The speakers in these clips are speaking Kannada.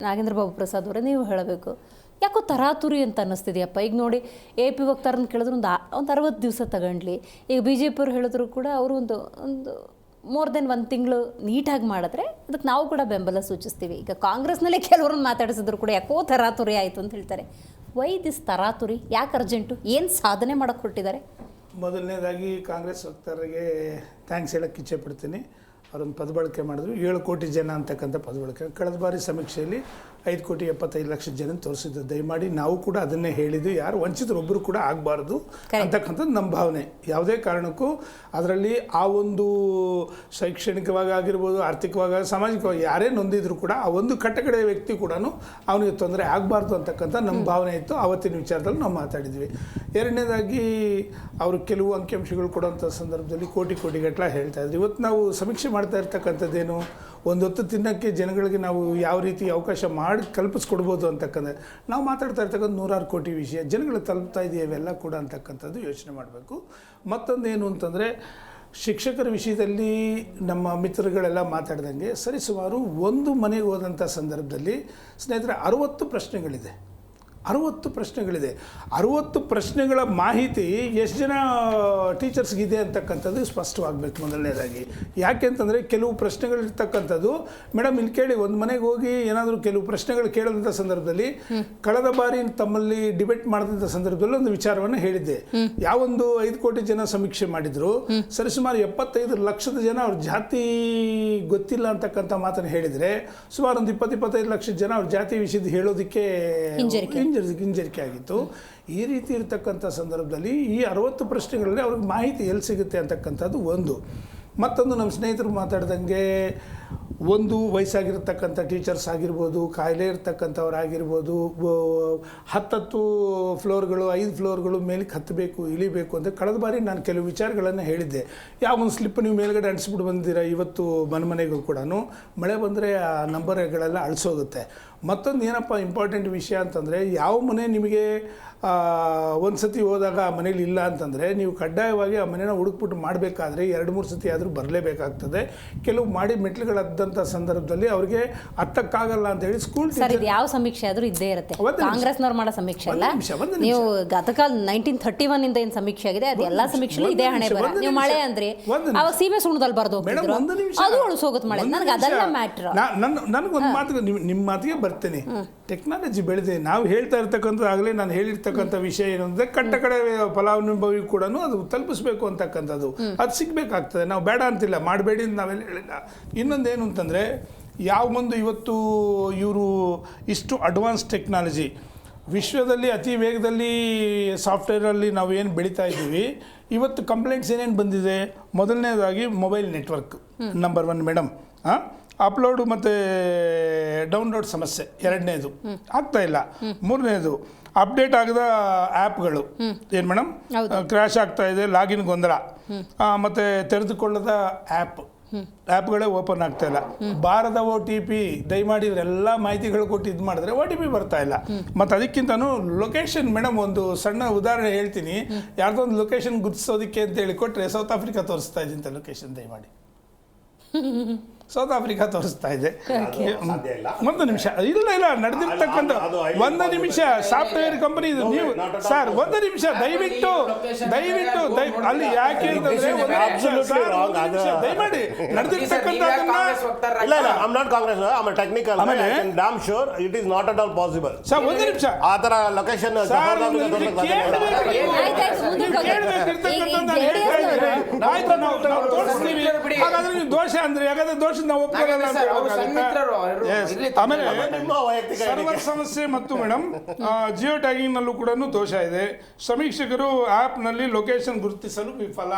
ನಾಗೇಂದ್ರ ಬಾಬು ಪ್ರಸಾದ್ ಅವರೇ ನೀವು ಹೇಳಬೇಕು, ಯಾಕೋ ತರಾತುರಿ ಅಂತ ಅನ್ನಿಸ್ತಿದೆಯಪ್ಪ. ಈಗ ನೋಡಿ AP ವಕ್ತಾರನ್ನ ಕೇಳಿದ್ರು ಒಂದು 60 ದಿವಸ ತಗೊಂಡ್ಲಿ. ಈಗ BJP ಅವ್ರು ಹೇಳಿದ್ರು ಕೂಡ ಅವರು ಒಂದು ಮೋರ್ ದೆನ್ 1 ತಿಂಗಳು ನೀಟಾಗಿ ಮಾಡಿದ್ರೆ ಅದಕ್ಕೆ ನಾವು ಕೂಡ ಬೆಂಬಲ ಸೂಚಿಸ್ತೀವಿ. ಈಗ ಕಾಂಗ್ರೆಸ್ನಲ್ಲೇ ಕೆಲವ್ರನ್ನ ಮಾತಾಡಿಸಿದ್ರು ಕೂಡ ಯಾಕೋ ತರಾತುರಿ ಆಯಿತು ಅಂತ ಹೇಳ್ತಾರೆ. ವೈ ದಿಸ್ ತರಾತುರಿ? ಯಾಕೆ ಅರ್ಜೆಂಟು? ಏನು ಸಾಧನೆ ಮಾಡೋಕ್ಕೆ ಹೊರಟಿದ್ದಾರೆ? ಮೊದಲನೇದಾಗಿ ಕಾಂಗ್ರೆಸ್ ವಕ್ತಾರರಿಗೆ ಥ್ಯಾಂಕ್ಸ್ ಹೇಳೋಕ್ಕೆ ಇಚ್ಛೆ ಪಡ್ತೀನಿ. ಅವರೊಂದು ಪದ ಬಳಕೆ ಮಾಡಿದ್ರು, 7 ಕೋಟಿ ಜನ ಅಂತಕ್ಕಂಥ ಪದ ಬಳಕೆ. ಕಳೆದ ಬಾರಿ ಸಮೀಕ್ಷೆಯಲ್ಲಿ 5,75,00,000 ಜನ ತೋರಿಸಿದ್ದು. ದಯಮಾಡಿ ನಾವು ಕೂಡ ಅದನ್ನೇ ಹೇಳಿದ್ವಿ, ಯಾರು ವಂಚಿತರೊಬ್ಬರು ಕೂಡ ಆಗಬಾರ್ದು ಅಂತಕ್ಕಂಥದ್ದು ನಮ್ಮ ಭಾವನೆ. ಯಾವುದೇ ಕಾರಣಕ್ಕೂ ಅದರಲ್ಲಿ ಆ ಒಂದು ಶೈಕ್ಷಣಿಕವಾಗಿ ಆಗಿರ್ಬೋದು, ಆರ್ಥಿಕವಾಗಿ, ಸಾಮಾಜಿಕವಾಗಿ ಯಾರೇ ನೊಂದಿದ್ರು ಕೂಡ ಆ ಒಂದು ಕಟ್ಟಕಡೆಯ ವ್ಯಕ್ತಿ ಕೂಡ ಅವನಿಗೆ ತೊಂದರೆ ಆಗಬಾರ್ದು ಅಂತಕ್ಕಂಥ ನಮ್ಮ ಭಾವನೆ ಇತ್ತು. ಆವತ್ತಿನ ವಿಚಾರದಲ್ಲಿ ನಾವು ಮಾತಾಡಿದ್ವಿ. ಎರಡನೇದಾಗಿ ಅವರು ಕೆಲವು ಅಂಕಿಅಂಶಗಳು ಕೊಡುವಂಥ ಸಂದರ್ಭದಲ್ಲಿ ಕೋಟಿಗಟ್ಟಲೆ ಹೇಳ್ತಾ ಇದ್ರು. ಇವತ್ತು ನಾವು ಸಮೀಕ್ಷೆ ಮಾಡ್ತಾ ಇರ್ತಕ್ಕಂಥದ್ದೇನು, ಒಂದು ಹೊತ್ತು ತಿನ್ನೋಕ್ಕೆ ಜನಗಳಿಗೆ ನಾವು ಯಾವ ರೀತಿ ಅವಕಾಶ ಮಾಡಿ ಕಲ್ಪಿಸ್ಕೊಡ್ಬೋದು ಅಂತಕ್ಕಂಥ, ನಾವು ಮಾತಾಡ್ತಾ ಇರ್ತಕ್ಕಂಥ 100 ಕೋಟಿ ವಿಷಯ ಜನಗಳಿಗೆ ತಲುಪ್ತಾ ಇದೆಯಾ ಇವೆಲ್ಲ ಕೂಡ ಅಂತಕ್ಕಂಥದ್ದು ಯೋಚನೆ ಮಾಡಬೇಕು. ಮತ್ತೊಂದು ಏನು ಅಂತಂದರೆ, ಶಿಕ್ಷಕರ ವಿಷಯದಲ್ಲಿ ನಮ್ಮ ಮಿತ್ರಗಳೆಲ್ಲ ಮಾತಾಡ್ದಂಗೆ ಸರಿಸುಮಾರು ಒಂದು ಮನೆಗೆ ಹೋದಂಥ ಸಂದರ್ಭದಲ್ಲಿ ಸ್ನೇಹಿತರೆ 60 ಪ್ರಶ್ನೆಗಳಿದೆ. 60 ಪ್ರಶ್ನೆಗಳ ಮಾಹಿತಿ ಎಷ್ಟು ಜನ ಟೀಚರ್ಸ್ಗಿದೆ ಅಂತಕ್ಕಂಥದ್ದು ಸ್ಪಷ್ಟವಾಗಬೇಕು ಮೊದಲನೇದಾಗಿ. ಯಾಕೆ ಅಂತಂದರೆ ಕೆಲವು ಪ್ರಶ್ನೆಗಳಿರ್ತಕ್ಕಂಥದ್ದು, ಮೇಡಮ್ ಇಲ್ಲಿ ಕೇಳಿ, ಒಂದು ಮನೆಗೆ ಹೋಗಿ ಏನಾದರೂ ಕೆಲವು ಪ್ರಶ್ನೆಗಳು ಕೇಳಿದಂಥ ಸಂದರ್ಭದಲ್ಲಿ ಕಳೆದ ಬಾರಿ ತಮ್ಮಲ್ಲಿ ಡಿಬೇಟ್ ಮಾಡಿದಂಥ ಸಂದರ್ಭದಲ್ಲಿ ಒಂದು ವಿಚಾರವನ್ನು ಹೇಳಿದ್ದೆ. ಯಾವೊಂದು 5 ಕೋಟಿ ಜನ ಸಮೀಕ್ಷೆ ಮಾಡಿದ್ರು, ಸರಿಸುಮಾರು 75 ಲಕ್ಷದ ಜನ ಅವ್ರ ಜಾತಿ ಗೊತ್ತಿಲ್ಲ ಅಂತಕ್ಕಂಥ ಮಾತನ್ನು ಹೇಳಿದರೆ, ಸುಮಾರು ಒಂದು 20-25 ಲಕ್ಷ ಜನ ಅವ್ರ ಜಾತಿ ವಿಷಯದ ಹೇಳೋದಕ್ಕೆ ಹಿಂಜರಿಕೆ ಆಗಿತ್ತು. ಈ ರೀತಿ ಇರ್ತಕ್ಕಂಥ ಸಂದರ್ಭದಲ್ಲಿ ಈ 60 ಪ್ರಶ್ನೆಗಳಲ್ಲಿ ಅವ್ರಿಗೆ ಮಾಹಿತಿ ಎಲ್ಲಿ ಸಿಗುತ್ತೆ ಅಂತಕ್ಕಂಥದ್ದು ಒಂದು. ಮತ್ತೊಂದು, ನಮ್ಮ ಸ್ನೇಹಿತರು ಮಾತಾಡ್ದಂಗೆ ಒಂದು ವಯಸ್ಸಾಗಿರ್ತಕ್ಕಂಥ ಟೀಚರ್ಸ್ ಆಗಿರ್ಬೋದು, ಕಾಯಿಲೆ ಇರ್ತಕ್ಕಂಥವ್ರಾಗಿರ್ಬೋದು, 10 ಫ್ಲೋರ್ಗಳು 5 ಫ್ಲೋರ್ಗಳು ಮೇಲಕ್ಕೆ ಹತ್ತಬೇಕು ಇಳಿಬೇಕು ಅಂತ ಕಳೆದ ಬಾರಿ ನಾನು ಕೆಲವು ವಿಚಾರಗಳನ್ನು ಹೇಳಿದ್ದೆ. ಯಾವ ಒಂದು ಸ್ಲಿಪ್ ನೀವು ಮೇಲ್ಗಡೆ ಅಂಟಿಸ್ಬಿಟ್ಟು ಬಂದಿದ್ದೀರಾ, ಇವತ್ತು ಮನೆಗೂ ಕೂಡ ಮಳೆ ಬಂದರೆ ಆ ನಂಬರ್ಗಳೆಲ್ಲ ಅಳಿಸೋಗುತ್ತೆ. ಮತ್ತೊಂದು ಏನಪ್ಪ ಇಂಪಾರ್ಟೆಂಟ್ ವಿಷಯ ಅಂತಂದರೆ, ಯಾವ ಮನೆ ನಿಮಗೆ ಒಂದು ಸತಿ ಹೋದಾಗ ಆ ಮನೇಲಿ ಇಲ್ಲ ಅಂತಂದರೆ ನೀವು ಕಡ್ಡಾಯವಾಗಿ ಆ ಮನೇನ ಹುಡುಕ್ಬಿಟ್ಟು ಮಾಡಬೇಕಾದ್ರೆ 2-3 ಸತಿ ಆದರೂ ಬರಲೇಬೇಕಾಗ್ತದೆ. ಕೆಲವು ಮಾಡಿ ಮೆಟ್ಲುಗಳದ್ದಂಥ ಸಂದರ್ಭದಲ್ಲಿ ಅವ್ರಿಗೆ ಹತ್ತಕ್ಕಾಗಲ್ಲ ಅಂತ ಹೇಳಿ ಸ್ಕೂಲ್ ಯಾವ ಸಮೀಕ್ಷೆ ಆದರೂ ಇದ್ದೇ ಇರುತ್ತೆ. ಕಾಂಗ್ರೆಸ್ನವ್ರು ಮಾಡೋ ಸಮೀಕ್ಷೆ ಅಲ್ಲ, ನೀವು ಗತಕಾಲ 1931 ಇಂದ ಏನು ಸಮೀಕ್ಷೆ ಆಗಿದೆ ಅದು ಎಲ್ಲ ಸಮೀಕ್ಷೆಗಳು ಇದೇ ಹಣೆ ಬರ. ನೀವು ಮಳೆ ಅಂದ್ರೆ ಅವಾಗ ಸೀಮೆ ಸುಣ್ಣದಲ್ಲಿ ಬರ್ದು ಅದು ಉಳಿಸೋಗುತ್ತೆ ಮಳೆ. ನನಗೆ ಅದೆಲ್ಲ ಮ್ಯಾಟ್ರ್. ನನಗೊಂದು ಮಾತು, ನಿಮ್ಮ ಮಾತಿಗೆ ಬರ್ತೀನಿ. ಟೆಕ್ನಾಲಜಿ ಬೆಳೆದಿದೆ. ನಾವು ಹೇಳ್ತಾ ಇರ್ತಕ್ಕಂಥದ್ದು ಆಗಲೇ ನಾನು ಹೇಳಿರ್ತಕ್ಕಂಥ ವಿಷಯ ಏನು ಅಂದರೆ, ಕಡೆ ಫಲಾನುಭವಿ ಕೂಡ ಅದು ತಲುಪಿಸ್ಬೇಕು ಅಂತಕ್ಕಂಥದ್ದು, ಅದು ಸಿಗಬೇಕಾಗ್ತದೆ. ನಾವು ಬೇಡ ಅಂತಿಲ್ಲ, ಮಾಡಬೇಡಿ ಅಂತ ನಾವೆಲ್ಲ ಹೇಳಿಲ್ಲ. ಇನ್ನೊಂದೇನು ಅಂತಂದರೆ, ಯಾವ ಒಂದು ಇವತ್ತು ಇವರು ಇಷ್ಟು ಅಡ್ವಾನ್ಸ್ ಟೆಕ್ನಾಲಜಿ ವಿಶ್ವದಲ್ಲಿ ಅತಿ ವೇಗದಲ್ಲಿ ಸಾಫ್ಟ್ವೇರಲ್ಲಿ ನಾವು ಏನು ಬೆಳೀತಾ ಇದ್ದೀವಿ, ಇವತ್ತು ಕಂಪ್ಲೇಂಟ್ಸ್ ಏನೇನು ಬಂದಿದೆ. ಮೊದಲನೇದಾಗಿ mobile network number 1 madam, upload ಮತ್ತು ಡೌನ್ಲೋಡ್ ಸಮಸ್ಯೆ. 2ನೇದು ಆಗ್ತಾ ಇಲ್ಲ. 3ನೇದು ಅಪ್ಡೇಟ್ ಆಗದ ಆ್ಯಪ್ಗಳು ಏನು ಮೇಡಮ್ ಕ್ರ್ಯಾಶ್ ಆಗ್ತಾ ಇದೆ, ಲಾಗಿನ್ ಗೊಂದಲ, ಮತ್ತು ತೆರೆದುಕೊಳ್ಳದ ಆ್ಯಪ್ಗಳೇ ಓಪನ್ ಆಗ್ತಾ ಇಲ್ಲ. ಬಾರದ OTP, ದಯಮಾಡಿ ಇವರೆಲ್ಲ ಮಾಹಿತಿಗಳು ಕೊಟ್ಟು ಇದು ಮಾಡಿದ್ರೆ OTP ಬರ್ತಾ ಇಲ್ಲ. ಮತ್ತು ಅದಕ್ಕಿಂತನೂ ಲೊಕೇಶನ್ ಮೇಡಮ್, ಒಂದು ಸಣ್ಣ ಉದಾಹರಣೆ ಹೇಳ್ತೀನಿ. ಯಾರ್ದೋ ಒಂದು ಲೊಕೇಶನ್ ಗುರುತಿಸೋದಕ್ಕೆ ಅಂತ ಹೇಳಿ ಕೊಟ್ಟರೆ ಸೌತ್ ಆಫ್ರಿಕಾ ತೋರಿಸ್ತಾ ಇದೆ ಅಂತ ಲೊಕೇಶನ್. ದಯಮಾಡಿ ಸೌತ್ ಆಫ್ರಿಕಾ ತೋರಿಸ್ತಾ ಇದೆ. ಒಂದು ನಿಮಿಷ, ಇಲ್ಲ ನಡೆದಿರ್ತಕ್ಕಂಥ 1 ನಿಮಿಷ, ಸಾಫ್ಟ್ವೇರ್ ಕಂಪನಿ ಇದು. ನೀವು ಸರ್ 1 ನಿಮಿಷ ದಯವಿಟ್ಟು ಅಲ್ಲಿ ಯಾಕೆ ಅಂತಂದ್ರೆ ದಯಮಾಡಿ ನಡೆದಿರ್ತಕ್ಕಂಥದ್ದನ್ನ ಸರ್ 1 ನಿಮಿಷ ಆ ಥರ ಲೊಕೇಶನ್ ಹಾಗಾದ್ರೆ ನೀವು ದೋಷ ಅಂದ್ರೆ ಯಾಕಂದ್ರೆ ದೋಷ ನಾವು ಒಪ್ಕೊಳ್ಳಲ್ಲ. ಆಮೇಲೆ ಸರ್ವರ್ ಸಮಸ್ಯೆ ಮತ್ತು ಮೇಡಮ್ ಜಿಯೋ ಟ್ಯಾಗಿಂಗ್ ನಲ್ಲೂ ಕೂಡ ದೋಷ ಇದೆ. ಸಮೀಕ್ಷಕರು ಆಪ್ ನಲ್ಲಿ ಲೊಕೇಶನ್ ಗುರುತಿಸಲು ವಿಫಲ.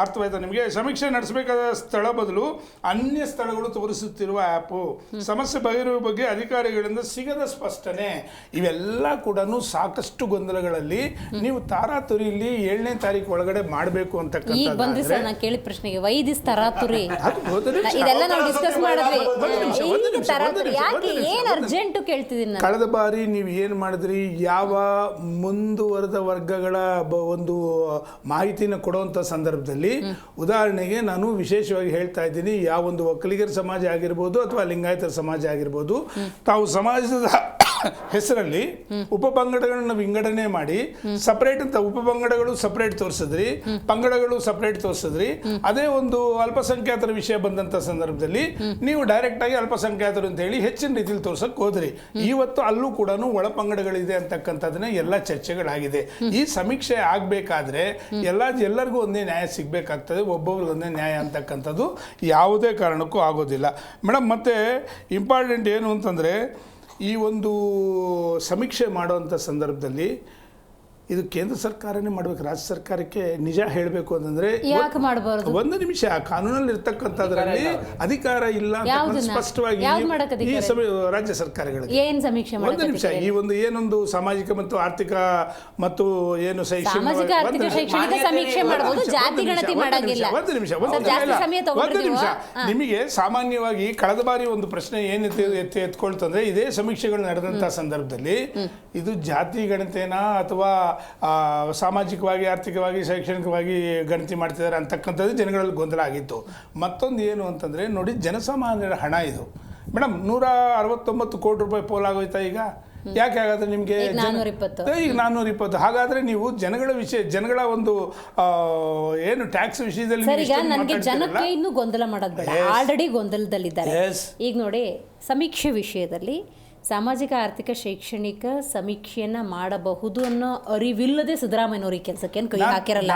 ಅರ್ಥವಾಯ್ತಾ ನಿಮಗೆ? ಸಮೀಕ್ಷೆ ನಡೆಸಬೇಕಾದ ಸ್ಥಳ ಬದಲು ಅನ್ಯ ಸ್ಥಳಗಳು ತೋರಿಸುತ್ತಿರುವ ಆ್ಯಪ್, ಸಮಸ್ಯೆ ಬಗೆಹರುವ ಬಗ್ಗೆ ಅಧಿಕಾರಿಗಳಿಂದ ಸಿಗದ ಸ್ಪಷ್ಟನೆ, ಇವೆಲ್ಲ ಕೂಡ ಸಾಕಷ್ಟು ಗೊಂದಲಗಳಲ್ಲಿ ನೀವು ತಾರಾತುರಿಯಲ್ಲಿ 7ನೇ ತಾರೀಕು ಒಳಗಡೆ ಮಾಡಬೇಕು ಅಂತಕ್ಕಂಥ. ಕೇಳಿದ ಪ್ರಶ್ನೆಗೆ ವೈದಿಸ್ ತರಾತುರಿ ಇದೆಲ್ಲ ನಾವು ಡಿಸ್ಕಸ್ ಮಾಡಿದ್ವಿ. ಒಂದು ನಿಮಿಷ, ಯಾಕೆ ಏನ್ ಅರ್ಜೆಂಟ್ ಕೇಳ್ತಿದ್ದೀನಿ ನಾನು. ಕಳೆದ ಬಾರಿ ನೀವು ಏನು ಮಾಡಿದ್ರಿ, ಯಾವ ಮುಂದುವರೆದ ವರ್ಗಗಳ ಒಂದು ಮಾಹಿತಿನ ಕೊಡುವಂಥ ಸಂದರ್ಭದಲ್ಲಿ ಉದಾಹರಣೆಗೆ ನಾನು ವಿಶೇಷವಾಗಿ ಹೇಳ್ತಾ ಇದ್ದೀನಿ, ಯಾವೊಂದು ಒಕ್ಕಲಿಗರ ಸಮಾಜ ಆಗಿರ್ಬೋದು ಅಥವಾ ಲಿಂಗಾಯತರ ಸಮಾಜ ಆಗಿರ್ಬೋದು, ತಾವು ಸಮಾಜದ ಹೆಸರಲ್ಲಿ ಉಪಪಂಗಡಗಳನ್ನ ವಿಂಗಡಣೆ ಮಾಡಿ ಸಪರೇಟ್ ಅಂತ ಉಪಪಂಗಡಗಳು ಸಪರೇಟ್ ತೋರಿಸಿದ್ರಿ, ಪಂಗಡಗಳು ಸಪರೇಟ್ ತೋರಿಸಿದ್ರಿ. ಅದೇ ಒಂದು ಅಲ್ಪಸಂಖ್ಯಾತರ ವಿಷಯ ಬಂದಂತ ಸಂದರ್ಭದಲ್ಲಿ ನೀವು ಡೈರೆಕ್ಟ್ ಆಗಿ ಅಲ್ಪಸಂಖ್ಯಾತರು ಅಂತ ಹೇಳಿ ಹೆಚ್ಚಿನ ರೀತಿಯಲ್ಲಿ ತೋರ್ಸಕ್ ಹೋದ್ರಿ. ಇವತ್ತು ಅಲ್ಲೂ ಕೂಡ ಒಳಪಂಗಡಗಳಿದೆ ಅಂತಕ್ಕಂಥದನ್ನ ಎಲ್ಲ ಚರ್ಚೆಗಳಾಗಿದೆ. ಈ ಸಮೀಕ್ಷೆ ಆಗ್ಬೇಕಾದ್ರೆ ಎಲ್ಲರಿಗೂ ಒಂದೇ ನ್ಯಾಯ ಸಿಗ್ಬೇಕಾಗ್ತದೆ, ಒಬ್ಬೊಬ್ರಿಗೆ ಒಂದೇ ನ್ಯಾಯ ಅಂತಕ್ಕಂಥದ್ದು ಯಾವುದೇ ಕಾರಣಕ್ಕೂ ಆಗೋದಿಲ್ಲ ಮೇಡಮ್. ಮತ್ತೆ ಇಂಪಾರ್ಟೆಂಟ್ ಏನು ಅಂತಂದ್ರೆ, ಈ ಒಂದು ಸಮೀಕ್ಷೆ ಮಾಡುವಂಥ ಸಂದರ್ಭದಲ್ಲಿ ಇದು ಕೇಂದ್ರ ಸರ್ಕಾರನೇ ಮಾಡಬೇಕು, ರಾಜ್ಯ ಸರ್ಕಾರಕ್ಕೆ ನಿಜ ಹೇಳಬೇಕು ಅಂತಂದ್ರೆ ಯಾಕೆ ಮಾಡಬಾರದು? ಒಂದು ನಿಮಿಷ, ಕಾನೂನಲ್ಲಿ ಇರ್ತಕ್ಕಂಥದ್ರಲ್ಲಿ ಅಧಿಕಾರ ಇಲ್ಲ ಅಂತ ಸ್ಪಷ್ಟವಾಗಿ ಈ ರಾಜ್ಯ ಸರ್ಕಾರಗಳಿಗೆ ಏನ್ ಸಮೀಕ್ಷೆ ಒಂದು ನಿಮಿಷ, ಈ ಒಂದು ಏನೊಂದು ಸಾಮಾಜಿಕ ಮತ್ತು ಆರ್ಥಿಕ ಮತ್ತು ಏನು ಸಾಮಾಜಿಕ ಆರ್ಥಿಕ ಶೈಕ್ಷಣಿಕ ಸಮೀಕ್ಷೆ ಮಾಡಬಹುದು, ಜಾತಿ ಗಣತಿ ಮಾಡಂಗಿಲ್ಲ. ಒಂದು ನಿಮಿಷ, ನಿಮಗೆ ಸಾಮಾನ್ಯವಾಗಿ ಕಳೆದ ಬಾರಿ ಒಂದು ಪ್ರಶ್ನೆ ಏನು ಎತ್ಕೊಳ್ತಂದ್ರೆ, ಇದೇ ಸಮೀಕ್ಷೆಗಳು ನಡೆದಂತಹ ಸಂದರ್ಭದಲ್ಲಿ ಇದು ಜಾತಿ ಗಣತಿನಾ ಅಥವಾ ಸಾಮಾಜಿಕವಾಗಿ ಆರ್ಥಿಕವಾಗಿ ಶೈಕ್ಷಣಿಕವಾಗಿ ಗಣತಿ ಮಾಡ್ತಿದ್ದಾರೆ ಅಂತಕ್ಕಂಥದ್ದು ಜನಗಳಲ್ಲಿ ಗೊಂದಲ ಆಗಿತ್ತು. ಮತ್ತೊಂದು ಏನು ಅಂತಂದರೆ ನೋಡಿ, ಜನಸಾಮಾನ್ಯರ ಹಣ ಇದು ಮೇಡಮ್. 169 ಕೋಟಿ ರೂಪಾಯಿ ಪೋಲಾಗೋಯ್ತಾ ಈಗ? ಯಾಕೆ ಹಾಗಾದ್ರೆ ನಿಮಗೆ ಈಗ 420? ಹಾಗಾದ್ರೆ ನೀವು ಜನಗಳ ಒಂದು ಏನು ಟ್ಯಾಕ್ಸ್ ವಿಷಯದಲ್ಲಿ ನನಗೆ ಜನಕ್ಕೆ ಇನ್ನೂ ಗೊಂದಲ ಮಾಡೋದು ಬೇಡ, ಆಲ್ರೆಡಿ ಗೊಂದಲದಲ್ಲಿದ್ದಾರೆ. ಈಗ ನೋಡಿ, ಸಮೀಕ್ಷೆ ವಿಷಯದಲ್ಲಿ ಸಾಮಾಜಿಕ ಆರ್ಥಿಕ ಶೈಕ್ಷಣಿಕ ಸಮೀಕ್ಷೆಯನ್ನ ಮಾಡಬಹುದು ಅನ್ನೋ ಅರಿವಿಲ್ಲದೆ ಸಿದ್ದರಾಮಯ್ಯನವ್ರಿಗೆ ಕೆಲಸಕ್ಕೆ ಕೈ ಹಾಕಿರಲ್ಲ.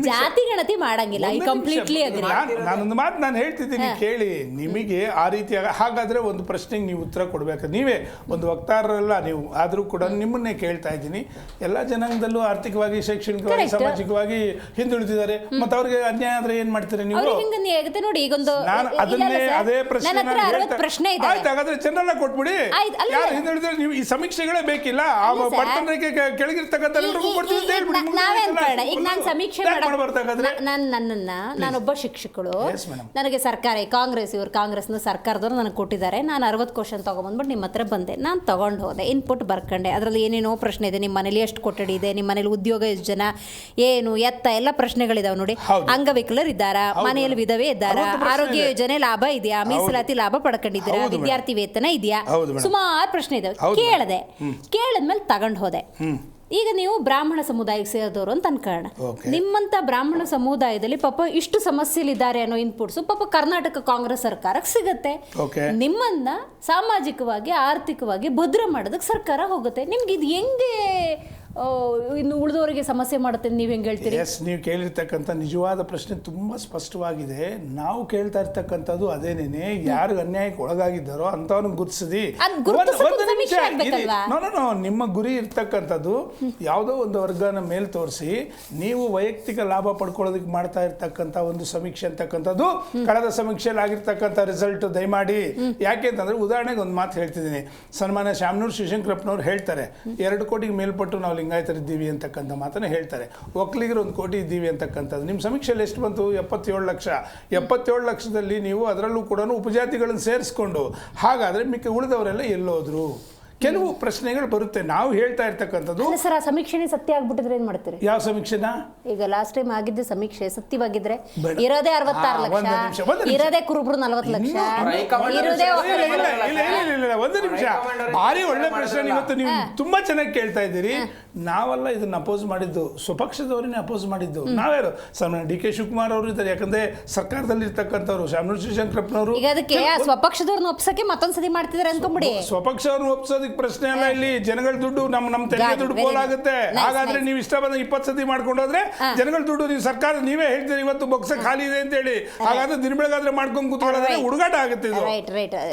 ಜಾತಿ ಗಣತಿ ಮಾಡಂಗಿಲ್ಲ. I completely agri. ನಾನೊಂದು ಮಾತು ನಾನು ಹೇಳ್ತಿದ್ದೀನಿ ಕೇಳಿ. ನಿಮಗೆ ಆ ರೀತಿ ಹಾಗಾದ್ರೆ ಒಂದು ಪ್ರಶ್ನೆಗೆ ನೀವು ಉತ್ತರ ಕೊಡ್ಬೇಕು. ನೀವೇ ಒಂದು ವಕ್ತಾರರಲ್ಲ ನೀವು, ಆದ್ರೂ ಕೂಡ ನಿಮ್ಮನ್ನೇ ಕೇಳ್ತಾ ಇದ್ದೀನಿ. ಎಲ್ಲ ಜನಾಂಗದಲ್ಲೂ ಆರ್ಥಿಕವಾಗಿ ಶೈಕ್ಷಣಿಕವಾಗಿ ಸಾಮಾಜಿಕವಾಗಿ ಹಿಂದುಳಿದಿದ್ದಾರೆ, ಮತ್ತೆ ಅವ್ರಿಗೆ ಅನ್ಯಾಯ ಆದ್ರೆ ಏನ್ ಮಾಡ್ತೀರಿ ನೀವು? ನೋಡಿ, ಈಗೊಂದು ಅದೇ ಪ್ರಶ್ನೆ ಇದೆ, ಹಾಗಾದ್ರೆ ಜನರಲ್ಲ ಕೊಟ್ಬಿಡಿ. ಯಾರು ಹಿಂದುಳಿದ್ರೆ ನೀವು ಈ ಸಮೀಕ್ಷೆಗಳೇ ಬೇಕಿಲ್ಲ, ಬಡತನಕ್ಕೆ ಕೆಳಗಿರ್ತಕ್ಕಂಥ ಈಗ ನಾನು ಸಮೀಕ್ಷೆ ನಾನೊಬ್ಬ ಶಿಕ್ಷಕಳು, ನನಗೆ ಸರ್ಕಾರ ಕಾಂಗ್ರೆಸ್ ಕಾಂಗ್ರೆಸ್ನ ಸರ್ಕಾರದವ್ರು ನನಗೆ ಕೊಟ್ಟಿದ್ದಾರೆ. ನಾನು 60 ಕ್ವಶನ್ ತಗೊಂಡ್ಬಂದ್ಬಿಟ್ಟು ನಿಮ್ಮ ಹತ್ರ ಬಂದೆ. ನಾನು ತಗೊಂಡು ಹೋದೆ, ಇನ್ಪುಟ್ ಬರ್ಕೊಂಡೆ. ಅದರಲ್ಲಿ ಏನೇನೋ ಪ್ರಶ್ನೆ ಇದೆ. ನಿಮ್ಮ ಮನೇಲಿ ಎಷ್ಟು ಕೊಠಡಿ ಇದೆ, ನಿಮ್ಮ ಮನೇಲಿ ಉದ್ಯೋಗ ಎಷ್ಟು ಜನ, ಏನು ಎತ್ತ ಎಲ್ಲ ಪ್ರಶ್ನೆಗಳಿದಾವೆ ನೋಡಿ. ಅಂಗವಿಕಲರು ಇದ್ದಾರಾ, ಮನೆಯಲ್ಲಿ ವಿಧವೆ ಇದ್ದಾರಾ, ಆರೋಗ್ಯ ಯೋಜನೆ ಲಾಭ ಇದೆಯಾ, ಮೀಸಲಾತಿ ಲಾಭ ಪಡ್ಕೊಂಡಿದ್ದೀರಾ, ವಿದ್ಯಾರ್ಥಿ ವೇತನ ಇದೆಯಾ, ಸುಮಾರು ಪ್ರಶ್ನೆ ಇದಾವೆ. ಕೇಳಿದ್ಮೇಲೆ ತಗೊಂಡು ಹೋದೆ. ಈಗ ನೀವು ಬ್ರಾಹ್ಮಣ ಸಮುದಾಯಕ್ಕೆ ಸೇರಿದವರು ಅಂತ ಅನ್ಕೋಣ. ನಿಮ್ಮಂತ ಬ್ರಾಹ್ಮಣ ಸಮುದಾಯದಲ್ಲಿ ಪಾಪ ಇಷ್ಟು ಸಮಸ್ಯೆಲಿದ್ದಾರೆ ಅನ್ನೋ ಇನ್ಪುಟ್ಸ್ ಪಾಪ ಕರ್ನಾಟಕ ಕಾಂಗ್ರೆಸ್ ಸರ್ಕಾರಕ್ಕೆ ಸಿಗುತ್ತೆ. ನಿಮ್ಮನ್ನ ಸಾಮಾಜಿಕವಾಗಿ ಆರ್ಥಿಕವಾಗಿ ಭದ್ರ ಮಾಡೋದಕ್ಕೆ ಸರ್ಕಾರ ಹೋಗುತ್ತೆ. ನಿಮ್ಗೆ ಇದು ಹೆಂಗೆ ಇನ್ನು ಉಳಿದವರಿಗೆ ಸಮಸ್ಯೆ ಮಾಡುತ್ತೆ ನೀವು ಹೆಂಗೆ ಹೇಳ್ತೀರಿ? ನೀವು ಕೇಳಿರ್ತಕ್ಕಂಥ ನಿಜವಾದ ಪ್ರಶ್ನೆ ತುಂಬ ಸ್ಪಷ್ಟವಾಗಿದೆ. ನಾವು ಕೇಳ್ತಾ ಇರ್ತಕ್ಕಂಥದ್ದು ಅದೇನೇನೆ, ಯಾರು ಅನ್ಯಾಯಕ್ಕೆ ಒಳಗಾಗಿದ್ದಾರೋ ಅಂಥವ್ರನ್ನ ಗುರುತಿಸಿದಿ. ನಿಮ್ಮ ಗುರಿ ಇರ್ತಕ್ಕಂಥದ್ದು ಯಾವುದೋ ಒಂದು ವರ್ಗನ ಮೇಲ್ ತೋರಿಸಿ ನೀವು ವೈಯಕ್ತಿಕ ಲಾಭ ಪಡ್ಕೊಳ್ಳೋದಕ್ಕೆ ಮಾಡ್ತಾ ಇರ್ತಕ್ಕಂಥ ಒಂದು ಸಮೀಕ್ಷೆ ಅಂತಕ್ಕಂಥದ್ದು ಕಳೆದ ಸಮೀಕ್ಷೆಯಲ್ಲಿ ಆಗಿರ್ತಕ್ಕಂಥ ರಿಸಲ್ಟ್ ದಯಮಾಡಿ. ಯಾಕೆ ಅಂತಂದ್ರೆ, ಉದಾಹರಣೆಗೆ ಒಂದು ಮಾತು ಹೇಳ್ತಿದ್ದೀನಿ. ಸನ್ಮಾನ್ಯ ಶಾಮನೂರು ಶಿವಶಂಕರಪ್ಪನವ್ರು ಹೇಳ್ತಾರೆ, 2 ಕೋಟಿಗೆ ಮೇಲ್ಪಟ್ಟು ನಾವು ಲಿಂಗಾಯತರಿದ್ದೀವಿ ಅಂತಕ್ಕಂಥ ಮಾತನ್ನು ಹೇಳ್ತಾರೆ. ಒಕ್ಕಲಿಗರು 1 ಕೋಟಿ ಇದ್ದೀವಿ ಅಂತಕ್ಕಂಥದ್ದು. ನಿಮ್ಮ ಸಮೀಕ್ಷೆಯಲ್ಲಿ ಎಷ್ಟು ಬಂತು? 77 ಲಕ್ಷ. 77 ಲಕ್ಷದಲ್ಲಿ ನೀವು ಅದರಲ್ಲೂ ಕೂಡ ಉಪಜಾತಿಗಳನ್ನು ಸೇರಿಸ್ಕೊಂಡು, ಹಾಗಾದ್ರೆ ಮಿಕ್ಕ ಉಳಿದವರೆಲ್ಲ ಎಲ್ಲೋದ್ರು? ಕೆಲವು ಪ್ರಶ್ನೆಗಳು ಬರುತ್ತೆ. ನಾವು ಹೇಳ್ತಾ ಇರ್ತಕ್ಕಂಥದ್ದು ಸರ್, ಆ ಸಮೀಕ್ಷೆನೇ ಸತ್ಯ ಆಗ್ಬಿಟ್ಟಿದ್ರೆ ಏನ್ ಮಾಡ್ತೀರಿ? ಯಾವ ಸಮೀಕ್ಷೆನ? ಈಗ ಲಾಸ್ಟ್ ಟೈಮ್ ಆಗಿದ್ದ ಸಮೀಕ್ಷೆ ಸತ್ಯವಾಗಿದ್ರೆ ಇರೋದೇ 66 ಲಕ್ಷ, ಇರೋದೇ ಕುರುಬರು 40 ಲಕ್ಷ, ಇರೋದೇ ಒಂದು ನಿಮಿಷ. ಭಾರಿ ಒಳ್ಳೆ ಪ್ರಶ್ನೆ ಇವತ್ತು ನೀವು ತುಂಬಾ ಚೆನ್ನಾಗಿ ಕೇಳ್ತಾ ಇದ್ದೀರಿ. ನಾವೆಲ್ಲ ಇದನ್ನ ಅಪೋಸ್ ಮಾಡಿದ್ದು, ಸ್ವಪಕ್ಷದವರನ್ನೇ ಅಪೋಸ್ ಮಾಡಿದ್ದು. ನಾವ್ಯಾರು? ಸನ್ಮಾನ್ಯ ಡಿ ಕೆ ಶಿವಕುಮಾರ್ ಅವರು ಇದ್ದಾರೆ, ಯಾಕಂದ್ರೆ ಸರ್ಕಾರದಲ್ಲಿ ಇರ್ತಕ್ಕಂಥವ್ರು. ಶಾಮನೂರು ಶಿವಶಂಕರಪ್ಪನವರು ಈಗ ಅದಕ್ಕೆ ಸ್ವಪಕ್ಷದವ್ರನ್ನ ಒಪ್ಸಕ್ಕೆ ಮತ್ತೊಂದ್ಸತಿ ಮಾಡ್ತಿದ್ದಾರೆ ಅನ್ಕೊಂಬಿಡಿ. ಸ್ವಪಕ್ಷವ್ರನ್ನ ಒಪ್ಸೋದಕ್ಕೆ ಪ್ರಶ್ನೆ ಅಲ್ಲ ಇಲ್ಲಿ. ಜನಗಳ ದುಡ್ಡು ನಮ್ಮ ತೆರಿಗೆ ದುಡ್ಡು ಪೋಲಾಗುತ್ತೆ. ಹಾಗಾದ್ರೆ ನೀವು ಇಷ್ಟ ಬಂದ 20 ಸತಿ ಮಾಡ್ಕೊಂಡು ಹೋದ್ರೆ ಜನಗಳ ದುಡ್ಡು ನೀವು ಸರ್ಕಾರ ನೀವೇ ಹೇಳ್ತೀರಿ ಇವತ್ತು ಬೊಕ್ಸ ಖಾಲಿ ಇದೆ ಅಂತ ಹೇಳಿ. ಹಾಗಾದ್ರೆ ದಿನ ಬೆಳಗಾದ್ರೆ ಮಾಡ್ಕೊಂಡು ಕೂತ್ಕೊಳ್ಳೋದ್ರೆ ಹುಡುಗಾಟ ಆಗುತ್ತೆ ಇದು.